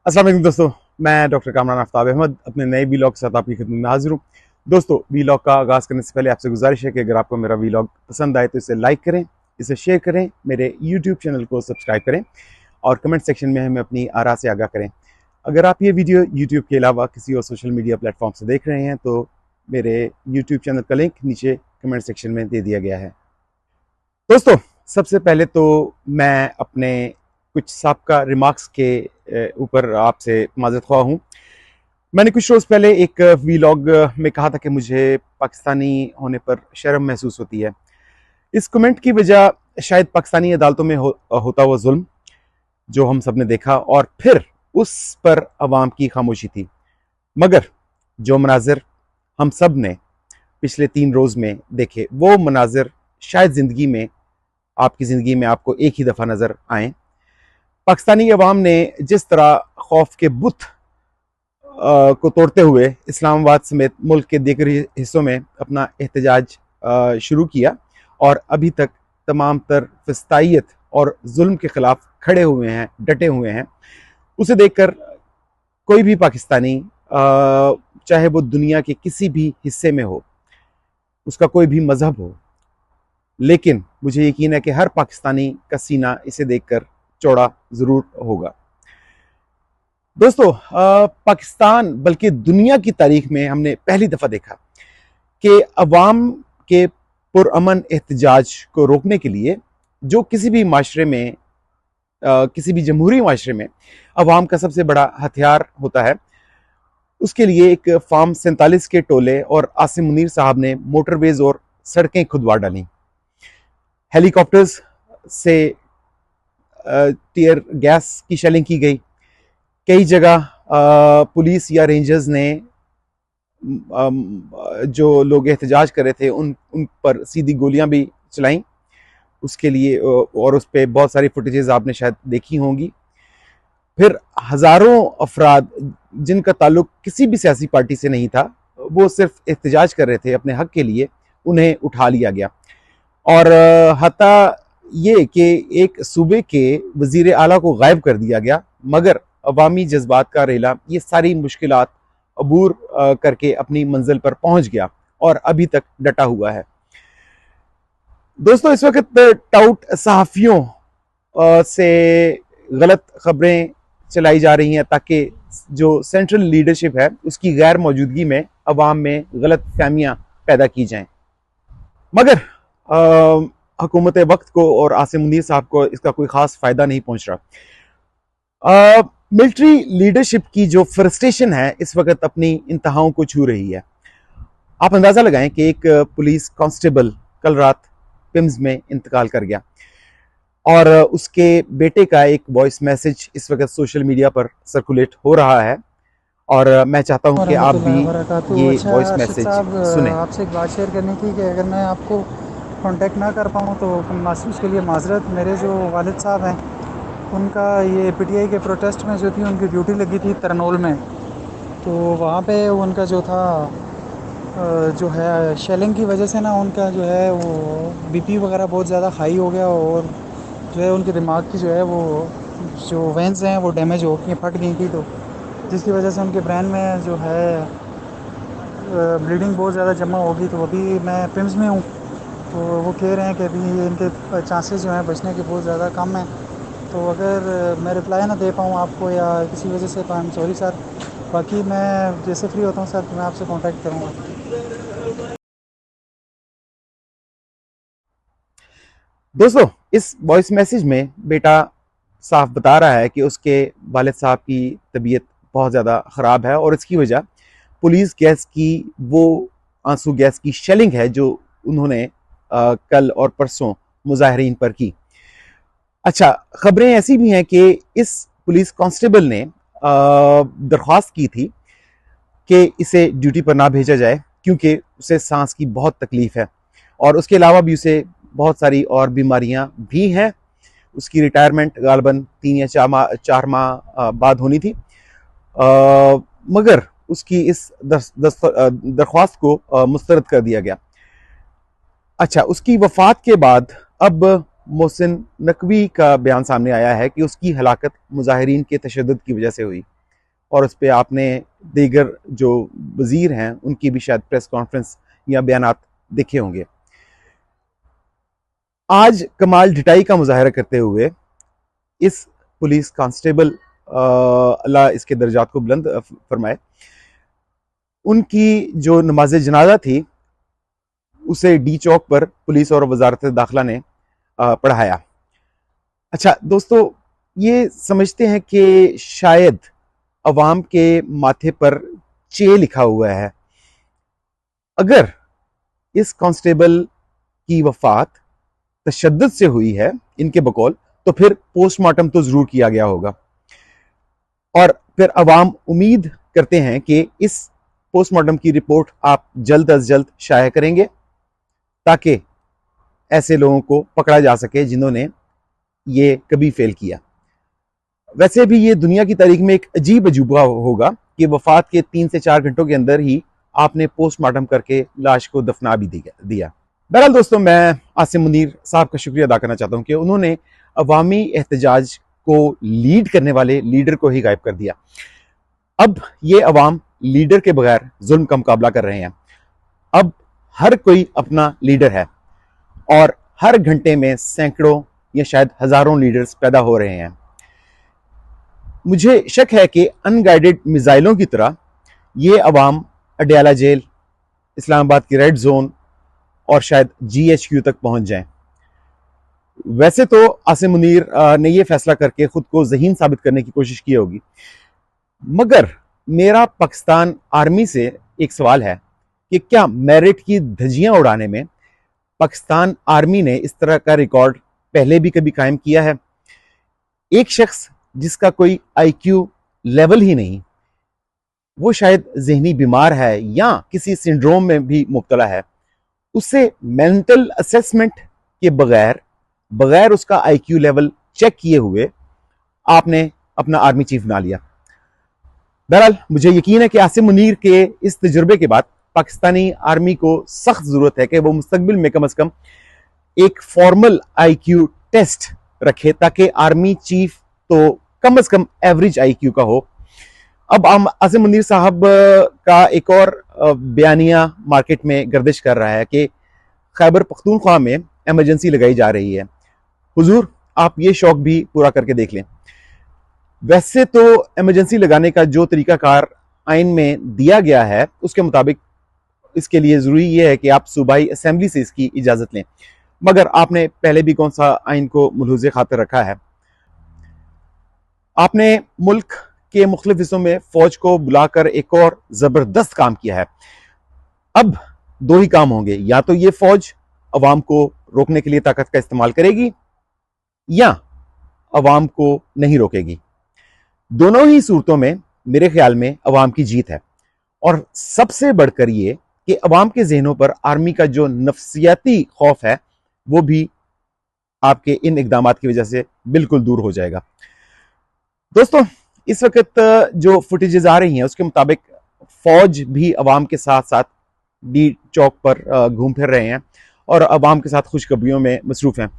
अस्सलाम वालेकुम दोस्तों, मैं डॉक्टर कामरान आफ्ताब अहमद अपने नए वीलॉग के साथ आपकी खिदमत में हाजिर हूँ। दोस्तों, वीलॉग का आगाज़ करने से पहले आपसे गुजारिश है कि अगर आपको मेरा वीलॉग पसंद आए तो इसे लाइक करें, इसे शेयर करें, मेरे यूट्यूब चैनल को सब्सक्राइब करें और कमेंट सेक्शन में हमें अपनी आरा से आगाह करें। अगर आप ये वीडियो यूट्यूब के अलावा किसी और सोशल मीडिया प्लेटफॉर्म से देख रहे हैं तो मेरे यूट्यूब चैनल का लिंक नीचे कमेंट सेक्शन में दे दिया गया है। दोस्तों, सबसे पहले तो मैं अपने कुछ साबका रिमार्क्स के ऊपर आपसे माज़रत ख्वाह हूँ। मैंने कुछ रोज़ पहले एक वीलॉग में कहा था कि मुझे पाकिस्तानी होने पर शर्म महसूस होती है। इस कमेंट की वजह शायद पाकिस्तानी अदालतों में होता हुआ जुल्म जो हम सब ने देखा और फिर उस पर अवाम की खामोशी थी। मगर जो मनाजिर हम सब ने पिछले 3 रोज़ में देखे, वो मनाजिर शायद ज़िंदगी में आपकी ज़िंदगी में आपको एक ही दफ़ा नज़र आएँ। पाकिस्तानी अवाम ने जिस तरह खौफ के बुत को तोड़ते हुए इस्लामाबाद समेत मुल्क के दीगर हिस्सों में अपना एहतजाज शुरू किया और अभी तक तमाम तर फिस्तायत और जुल्म के ख़िलाफ़ खड़े हुए हैं, डटे हुए हैं, उसे देखकर कोई भी पाकिस्तानी चाहे वो दुनिया के किसी भी हिस्से में हो, उसका कोई भी मज़हब हो, लेकिन मुझे यकीन है कि हर पाकिस्तानी का सीना इसे देखकर चौड़ा ज़रूर होगा। दोस्तों, पाकिस्तान बल्कि दुनिया की तारीख में हमने पहली दफ़ा देखा कि अवाम के पुरअमन एहतजाज को रोकने के लिए जो किसी भी माशरे में किसी भी जमहूरी माशरे में अवाम का सबसे बड़ा हथियार होता है, उसके लिए एक फार्म 47 के टोले और आसिम मुनीर साहब ने मोटरवेज और सड़कें खुदवा डाली। हेलीकॉप्टर्स से टीयर गैस की शेलिंग की गई। कई जगह पुलिस या रेंजर्स ने जो लोग एहतजाज कर रहे थे उन पर सीधी गोलियां भी चलाईं उसके लिए, और उस पर बहुत सारी फुटेजेस आपने शायद देखी होंगी। फिर हज़ारों अफराद जिनका ताल्लुक किसी भी सियासी पार्टी से नहीं था, वो सिर्फ एहतजाज कर रहे थे अपने हक के लिए, उन्हें उठा लिया गया। और हत्ता ये कि एक सूबे के वज़ीर आला को गायब कर दिया गया, मगर अवामी जज्बात का रेला ये सारी मुश्किलात अबूर करके अपनी मंजिल पर पहुंच गया और अभी तक डटा हुआ है। दोस्तों, इस वक्त टाउट सहाफ़ियों से गलत खबरें चलाई जा रही हैं ताकि जो सेंट्रल लीडरशिप है उसकी गैर मौजूदगी में अवाम में गलत फहमियाँ पैदा की जाएं। मगर हुकूमत वक्त को और आसिम मुनीर साहब को इसका कोई ख़ास फ़ायदा नहीं पहुंच रहा। मिलिट्री लीडरशिप की जो फ्रस्ट्रेशन है इस वक्त अपनी इंतहाओं को छू रही है। आप अंदाज़ा लगाएं कि एक पुलिस कांस्टेबल कल रात पिम्स में इंतकाल कर गया और उसके बेटे का एक वॉइस मैसेज इस वक्त सोशल मीडिया पर सर्कुलेट हो रहा है और मैं चाहता हूं कि आप भी रहमतुल्लाहि व बरकातुहू। ये अच्छा वॉइस अर्शद मैसेज साहब, सुने। आपसे एक बात शेयर करनी थी कि अगर मैं आपको कांटेक्ट ना कर पाऊँ तो उसके लिए माजरत। मेरे जो वालिद साहब हैं उनका ये पीटीआई के प्रोटेस्ट में जो थी उनकी ड्यूटी लगी थी तरनोल में, तो वहाँ पे उनका जो था जो है शेलिंग की वजह से ना उनका जो है वो बीपी वगैरह बहुत ज़्यादा हाई हो गया और जो है उनके दिमाग की जो है वो जो वेंस हैं वो डैमेज हो गई, फट गई थी, तो जिसकी वजह से उनके ब्रेन में जो है ब्लीडिंग बहुत ज़्यादा जमा होगी। तो अभी मैं पिम्स में हूँ, तो वो कह रहे हैं कि अभी इनके चांसेस जो हैं बचने के बहुत ज़्यादा कम हैं। तो अगर मैं रिप्लाई ना दे पाऊँ आपको या किसी वजह से, तो आई एम सॉरी सर। बाकी मैं जैसे फ्री होता हूँ सर तो मैं आपसे कांटेक्ट करूँगा। दोस्तों, इस वॉइस मैसेज में बेटा साफ बता रहा है कि उसके वालिद साहब की तबीयत बहुत ज़्यादा ख़राब है और इसकी वजह पुलिस गैस की वो आंसू गैस की शेलिंग है जो उन्होंने कल और परसों मुजाहरीन पर की। अच्छा, खबरें ऐसी भी हैं कि इस पुलिस कांस्टेबल ने दरख्वास्त की थी कि इसे ड्यूटी पर ना भेजा जाए क्योंकि उसे सांस की बहुत तकलीफ है और उसके अलावा भी उसे बहुत सारी और बीमारियां भी हैं। उसकी रिटायरमेंट गालबन 3 या 4 माह बाद होनी थी, मगर उसकी इस दरख्वास्त को मुस्तरद कर दिया गया। अच्छा, उसकी वफात के बाद अब मोहसिन नकवी का बयान सामने आया है कि उसकी हलाकत मुजाहिरीन के तशद्दुद की वजह से हुई। और उस पर आपने दीगर जो वजीर हैं उनकी भी शायद प्रेस कॉन्फ्रेंस या बयानात देखे होंगे। आज कमाल ढिटाई का मुजाहरा करते हुए इस पुलिस कांस्टेबल, अल्लाह इसके दर्जात को बुलंद फरमाए, उनकी जो नमाज जनाजा थी उसे डी चौक पर पुलिस और वजारत दाखिला ने पढ़ाया। अच्छा दोस्तों, ये समझते हैं कि शायद अवाम के माथे पर चे लिखा हुआ है। अगर इस कांस्टेबल की वफात तशद्दुद से हुई है इनके बकौल, तो फिर पोस्टमार्टम तो जरूर किया गया होगा और फिर अवाम उम्मीद करते हैं कि इस पोस्टमार्टम की रिपोर्ट आप जल्द अज जल्द शाया करेंगे ताकि ऐसे लोगों को पकड़ा जा सके जिन्होंने ये कभी फेल किया। वैसे भी ये दुनिया की तारीख में एक अजीब अजूबा होगा कि वफात के 3 से 4 घंटों के अंदर ही आपने पोस्टमार्टम करके लाश को दफना भी दिया। बहरहाल दोस्तों, मैं आसिम मुनीर साहब का शुक्रिया अदा करना चाहता हूँ कि उन्होंने अवामी एहतजाज को लीड करने वाले लीडर को ही गायब कर दिया। अब ये अवाम लीडर के बगैर जुल्म का मुकाबला कर रहे हैं। अब हर कोई अपना लीडर है और हर घंटे में सैकड़ों या शायद हजारों लीडर्स पैदा हो रहे हैं। मुझे शक है कि अनगाइडेड मिसाइलों की तरह ये अवाम अडयाला जेल, इस्लामाबाद की रेड जोन और शायद GHQ तक पहुंच जाएं। वैसे तो आसिम मुनीर ने यह फैसला करके खुद को ज़हीन साबित करने की कोशिश की होगी, मगर मेरा पाकिस्तान आर्मी से एक सवाल है कि क्या मेरिट की धज्जियां उड़ाने में पाकिस्तान आर्मी ने इस तरह का रिकॉर्ड पहले भी कभी कायम किया है? एक शख्स जिसका कोई IQ लेवल ही नहीं, वो शायद जहनी बीमार है या किसी सिंड्रोम में भी मुब्तला है, उसे मेंटल असेसमेंट के बगैर उसका IQ लेवल चेक किए हुए आपने अपना आर्मी चीफ बना लिया। बहरहाल मुझे यकीन है कि आसिम मुनीर के इस तजुर्बे के बाद पाकिस्तानी आर्मी को सख्त जरूरत है कि वो मुस्तकबिल में कम से कम एक फॉर्मल IQ टेस्ट रखे ताकि आर्मी चीफ तो कम से कम एवरेज IQ का हो। अब आसिम मुनीर साहब का एक और बयानिया मार्केट में गर्दिश कर रहा है कि खैबर पख्तूनख्वा में इमरजेंसी लगाई जा रही है। हुजूर, आप ये शौक भी पूरा करके देख लें। वैसे तो इमरजेंसी लगाने का जो तरीकाकार आइन में दिया गया है उसके मुताबिक इसके लिए ज़रूरी ये है कि आप सूबाई असेंबली से इसकी इजाज़त लें, मगर आपने पहले भी कौन सा आइन को मुलहुज़े खातिर रखा है? आपने मुल्क के मुख्तलिफ हिस्सों में फौज को बुलाकर एक और ज़बरदस्त काम किया है। अब दो ही काम होंगे, या तो ये फौज अवाम को रोकने के लिए ताकत का इस्तेमाल करेगी या अवाम को नहीं रोकेगी। दोनों ही सूरतों में मेरे ख्याल में अवाम की जीत है। और सबसे बढ़कर ये कि अवाम के जहनों पर आर्मी का जो नफ्सियाती खौफ है वो भी आपके इन इकदाम की वजह से बिल्कुल दूर हो जाएगा। दोस्तों, इस वक्त जो फुटेजेस आ रही हैं उसके मुताबिक फौज भी अवाम के साथ साथ डी चौक पर घूम फिर रहे हैं और अवाम के साथ खुशखबरियों में मसरूफ़ हैं।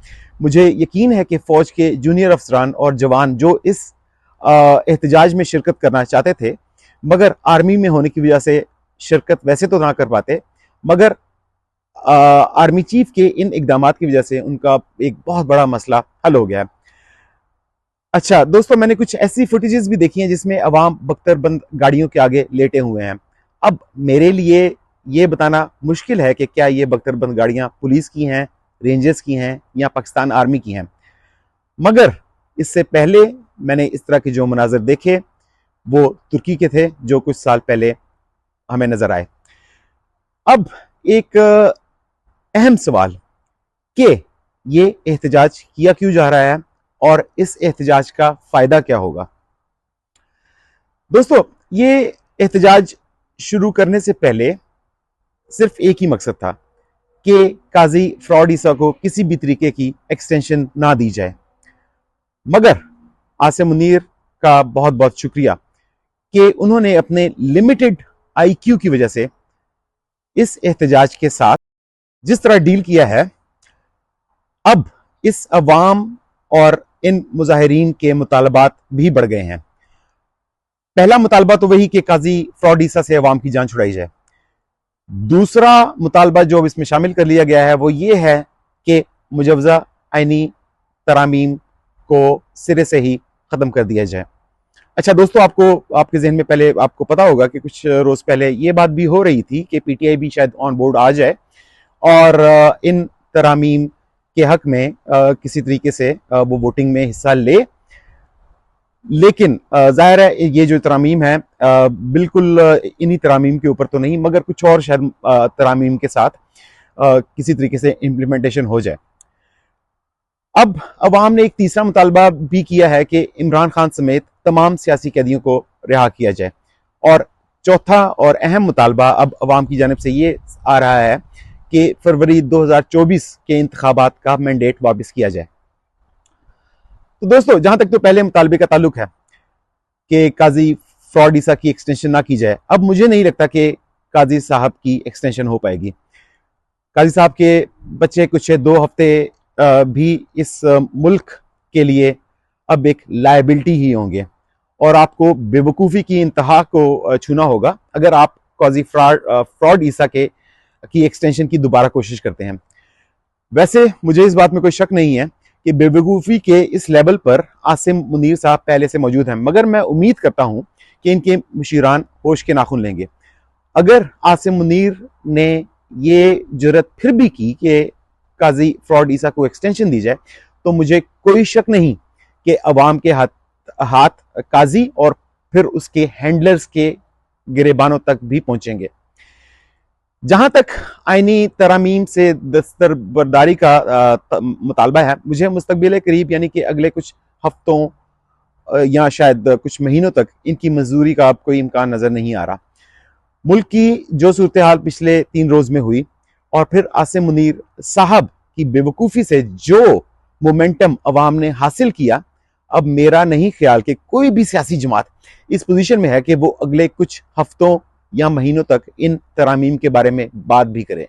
मुझे यकीन है कि फ़ौज के जूनियर अफसरान और जवान जो इस एहतजाज में शिरकत करना चाहते थे मगर आर्मी में होने की वजह से शिरकत वैसे तो ना कर पाते, मगर आर्मी चीफ के इन इकदाम की वजह से उनका एक बहुत बड़ा मसला हल हो गया है। अच्छा दोस्तों, मैंने कुछ ऐसी फुटेजेस भी देखी हैं जिसमें अवाम बख्तरबंद गाड़ियों के आगे लेटे हुए हैं। अब मेरे लिए ये बताना मुश्किल है कि क्या ये बख्तरबंद गाड़ियां पुलिस की हैं, रेंजर्स की हैं या पाकिस्तान आर्मी की हैं, मगर इससे पहले मैंने इस तरह के जो मनाजर देखे वो तुर्की के थे जो कुछ साल पहले हमें नजर आए। अब एक अहम सवाल कि ये एहतजाज किया क्यों जा रहा है और इस एहतजाज का फायदा क्या होगा। दोस्तों, ये एहतजाज शुरू करने से पहले सिर्फ एक ही मकसद था कि काजी फ्रॉड ईसा को किसी भी तरीके की एक्सटेंशन ना दी जाए, मगर आसिम मुनीर का बहुत बहुत शुक्रिया कि उन्होंने अपने लिमिटेड IQ की वजह से इस एहतजाज के साथ जिस तरह डील किया है, अब इस अवाम और इन मुजाहिरीन के मुतालबात भी बढ़ गए हैं। पहला मुतालबा तो वही कि काजी फ्रॉड ईसा से अवाम की जान छुड़ाई जाए। दूसरा मुतालबा जो इसमें शामिल कर लिया गया है वो ये है कि मुजवजा आईनी तरामीम को सिरे से ही ख़त्म कर दिया जाए। अच्छा दोस्तों, आपके जहन में पहले आपको पता होगा कि कुछ रोज़ पहले ये बात भी हो रही थी कि पीटीआई भी शायद ऑन बोर्ड आ जाए और इन तरामीम के हक में किसी तरीके से वो वोटिंग में हिस्सा ले। लेकिन जाहिर है ये जो तरामीम है बिल्कुल इन्हीं तरामीम के ऊपर तो नहीं, मगर कुछ और शायद तरामीम के साथ किसी तरीके से इम्प्लीमेंटेशन हो जाए। अब अवाम ने एक तीसरा मुतालबा भी किया है कि इमरान खान समेत तमाम सियासी कैदियों को रिहा किया जाए। और चौथा और अहम मुतालबा अब अवाम की जानिब से ये आ रहा है कि फरवरी 2024 के इंतखाबात का मैंडेट वापस किया जाए। तो दोस्तों, जहां तक तो पहले मुतालबे का ताल्लुक है कि काजी फ्रॉड ईसा की एक्सटेंशन ना की जाए, अब मुझे नहीं लगता कि काजी साहब की एक्सटेंशन हो पाएगी। काजी साहब के बच्चे कुछ 2 हफ्ते भी इस मुल्क के लिए अब एक लायबिलिटी ही होंगे और आपको बेवकूफ़ी की इंतहा को छूना होगा अगर आप काजी फ्रॉड ईसा की एक्सटेंशन की दोबारा कोशिश करते हैं। वैसे मुझे इस बात में कोई शक नहीं है कि बेवकूफ़ी के इस लेवल पर आसिम मुनीर साहब पहले से मौजूद हैं, मगर मैं उम्मीद करता हूं कि इनके मुशीरान होश के नाखून लेंगे। अगर आसिम मुनीर ने ये जुर्रत फिर भी की कि काजी फ्रॉड ईसा को एक्सटेंशन दी जाए, तो मुझे कोई शक नहीं कि अवाम के हाथ काजी और फिर उसके हैंडलर्स के गिरेबानों तक भी पहुंचेंगे। जहां तक आईनी तरामीम से दस्तरबरदारी का मुतालबा है, मुझे मुस्तकबिल करीब यानी कि अगले कुछ हफ्तों या शायद कुछ महीनों तक इनकी मंजूरी का अब कोई इम्कान नजर नहीं आ रहा। मुल्क की जो सूरत हाल पिछले 3 रोज में हुई और फिर आसिम मुनीर साहब की बेवकूफ़ी से जो मोमेंटम अवाम ने हासिल किया, अब मेरा नहीं ख्याल कि कोई भी सियासी जमात इस पोजीशन में है कि वो अगले कुछ हफ्तों या महीनों तक इन तरामीम के बारे में बात भी करे।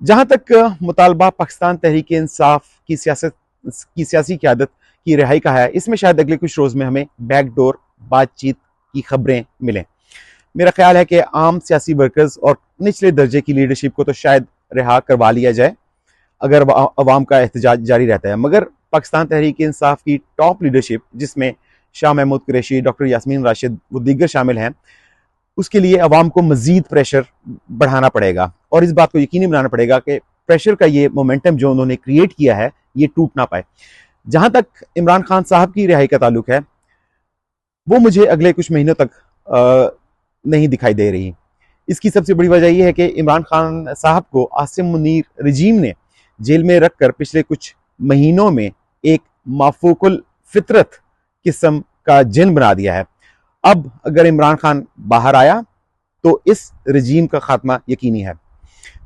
जहां तक मुतालबा पाकिस्तान तहरीक इंसाफ की सियासी क़यादत की रिहाई का है, इसमें शायद अगले कुछ रोज में हमें बैकडोर बातचीत की खबरें मिलें। मेरा ख्याल है कि आम सियासी वर्कर्स और निचले दर्जे की लीडरशिप को तो शायद रिहा करवा लिया जाए अगर अवाम का एहतजाज जारी रहता है, मगर पाकिस्तान तहरीक इंसाफ की टॉप लीडरशिप, जिसमें शाह महमूद कुरैशी, डॉक्टर यास्मीन राशिद व दीगर शामिल हैं, उसके लिए अवाम को मजीद प्रेशर बढ़ाना पड़ेगा और इस बात को यकीनी बनाना पड़ेगा कि प्रेशर का ये मोमेंटम जो उन्होंने क्रिएट किया है ये टूट ना पाए। जहां तक इमरान खान साहब की रिहाई का ताल्लुक है, वो मुझे अगले कुछ महीनों तक नहीं दिखाई दे रही। इसकी सबसे बड़ी वजह यह है कि इमरान खान साहब को आसिम मुनीर रजीम ने जेल में रखकर पिछले कुछ महीनों में एक माफूकुल फितरत किस्म का जिन बना दिया है। अब अगर इमरान खान बाहर आया तो इस रजीम का खात्मा यकीनी है,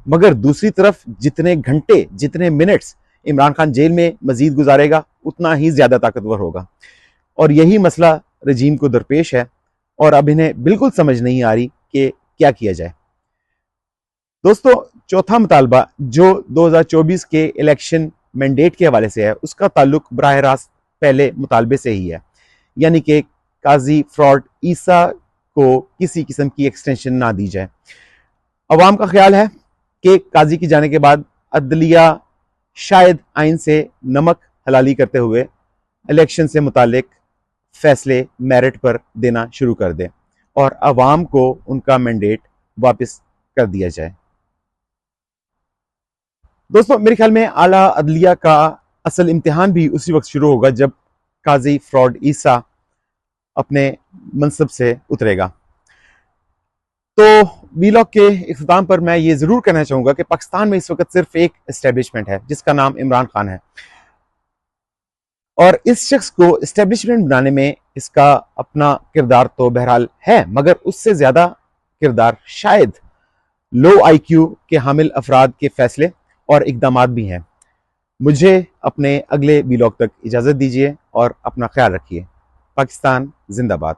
मगर दूसरी तरफ जितने घंटे जितने मिनट्स इमरान खान जेल में मजीद गुजारेगा उतना ही ज्यादा ताकतवर होगा और यही मसला रजीम को दरपेश है और अब इन्हें बिल्कुल समझ नहीं आ रही कि क्या किया जाए। दोस्तों, चौथा मुतालबा जो 2024 के इलेक्शन मैंडेट के हवाले से है, उसका ताल्लुक बराह रास्त पहले मुतालबे से ही है, यानी कि काजी फ्रॉड ईसा को किसी किस्म की एक्सटेंशन ना दी जाए। अवाम का ख्याल है कि काजी की जाने के बाद अदलिया शायद आइन से नमक हलाली करते हुए इलेक्शन से मुतालिक फैसले मेरिट पर देना शुरू कर दे और अवाम को उनका मैंडेट वापस कर दिया जाए। दोस्तों, मेरे ख्याल में आला अदलिया का असल इम्तिहान भी उसी वक्त शुरू होगा जब काजी फ्रॉड ईसा अपने मनसब से उतरेगा। तो वीलॉग के इख्तिताम पर मैं ये जरूर कहना चाहूंगा कि पाकिस्तान में इस वक्त सिर्फ एक एस्टेब्लिशमेंट है जिसका नाम इमरान खान है और इस शख्स को एस्टेब्लिशमेंट बनाने में इसका अपना किरदार तो बहरहाल है, मगर उससे ज्यादा किरदार शायद लो IQ के हामिल अफराद के फैसले और इकदामात भी हैं। मुझे अपने अगले वीलॉग तक इजाजत दीजिए और अपना ख्याल रखिए। पाकिस्तान जिंदाबाद।